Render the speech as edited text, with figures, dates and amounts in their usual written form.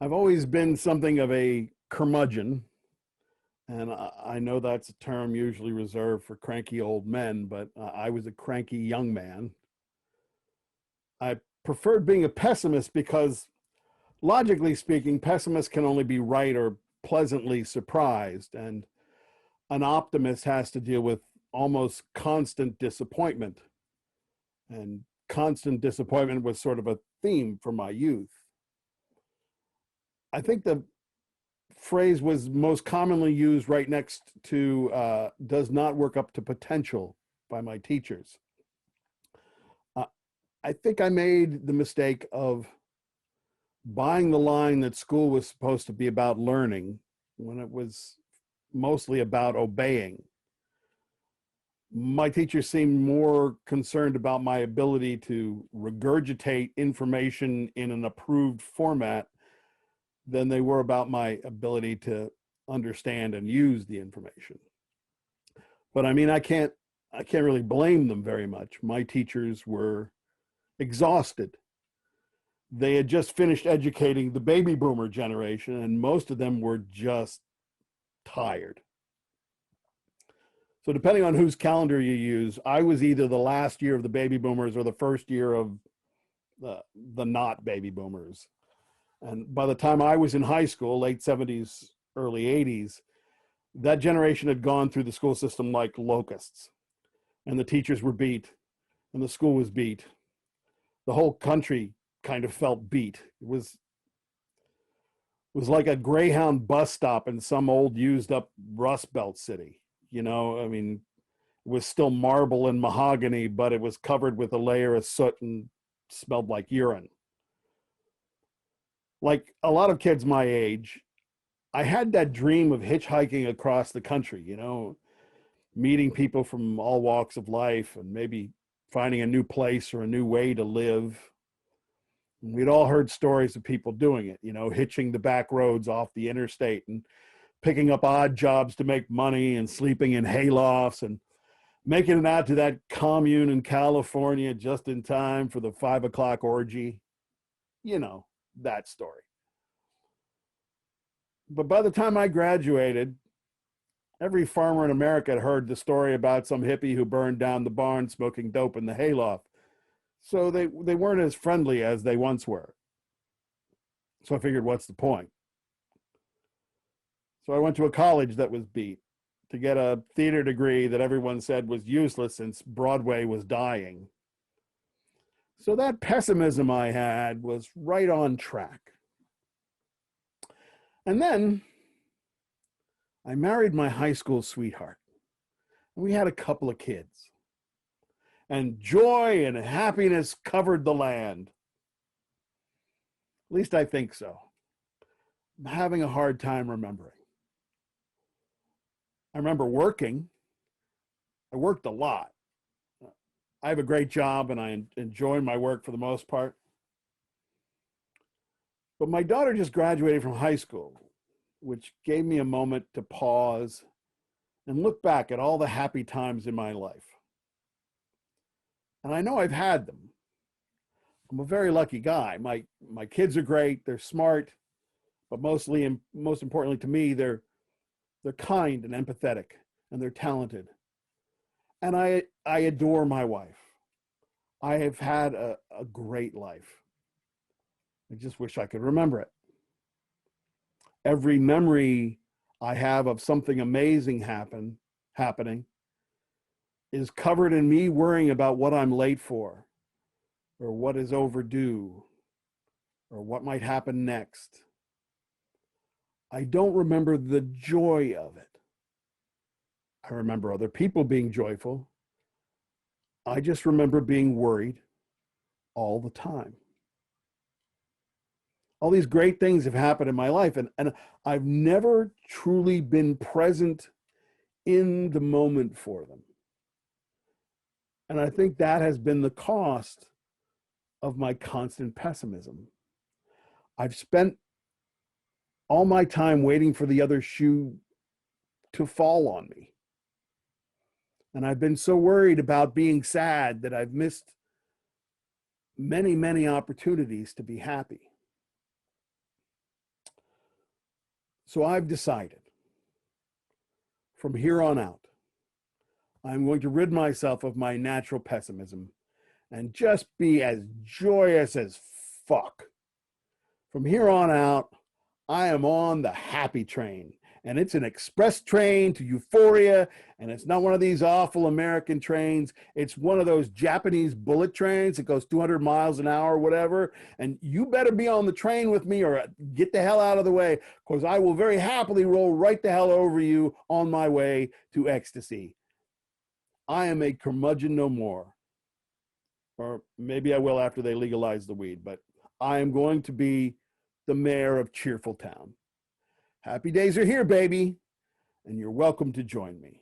I've always been something of a curmudgeon, and I know that's a term usually reserved for cranky old men, but I was a cranky young man. I preferred being a pessimist because, logically speaking, pessimists can only be right or pleasantly surprised, and an optimist has to deal with almost constant disappointment. And constant disappointment was sort of a theme for my youth. I think the phrase was most commonly used right next to does not work up to potential by my teachers. Uh, I think I made the mistake of buying the line that school was supposed to be about learning when it was mostly about obeying. My teachers seemed more concerned about my ability to regurgitate information in an approved format than they were about my ability to understand and use the information. But I mean, I can't really blame them very much. My teachers were exhausted. They had just finished educating the baby boomer generation, and most of them were just tired. So depending on whose calendar you use, I was either the last year of the baby boomers or the first year of the not baby boomers. And by the time I was in high school, late 70s, early 80s, that generation had gone through the school system like locusts. And the teachers were beat, and the school was beat. The whole country kind of felt beat. It was like a Greyhound bus stop in some old used up Rust Belt city. I mean, it was still marble and mahogany, but it was covered with a layer of soot and smelled like urine. Like a lot of kids my age, I had that dream of hitchhiking across the country, meeting people from all walks of life and maybe finding a new place or a new way to live. And we'd all heard stories of people doing it, hitching the back roads off the interstate and picking up odd jobs to make money and sleeping in haylofts and making it out to that commune in California just in time for the 5 o'clock orgy. You know, that story. But by the time I graduated, every farmer in America had heard the story about some hippie who burned down the barn smoking dope in the hayloft. So they weren't as friendly as they once were. So I figured, what's the point? So I went to a college that was beat to get a theater degree that everyone said was useless since Broadway was dying. So that pessimism I had was right on track. And then I married my high school sweetheart. And we had a couple of kids. And joy and happiness covered the land. At least I think so. I'm having a hard time remembering. I remember working. I worked a lot. I have a great job and I enjoy my work for the most part. But my daughter just graduated from high school, which gave me a moment to pause and look back at all the happy times in my life. And I know I've had them. I'm a very lucky guy. My kids are great. They're smart, but mostly and most importantly to me, they're kind and empathetic, and they're talented. And I adore my wife. I have had a great life. I just wish I could remember it. Every memory I have of something amazing happening is covered in me worrying about what I'm late for, or what is overdue, or what might happen next. I don't remember the joy of it. I remember other people being joyful. I just remember being worried all the time. All these great things have happened in my life, and I've never truly been present in the moment for them. And I think that has been the cost of my constant pessimism. I've spent all my time waiting for the other shoe to fall on me. And I've been so worried about being sad that I've missed many, many opportunities to be happy. So I've decided from here on out, I'm going to rid myself of my natural pessimism and just be as joyous as fuck. From here on out, I am on the happy train, and it's an express train to euphoria, and it's not one of these awful American trains. It's one of those Japanese bullet trains that goes 200 miles an hour or whatever, and you better be on the train with me or get the hell out of the way, because I will very happily roll right the hell over you on my way to ecstasy. I am a curmudgeon no more. Or maybe I will after they legalize the weed, but I am going to be the mayor of Cheerfultown. Happy days are here, baby, and you're welcome to join me.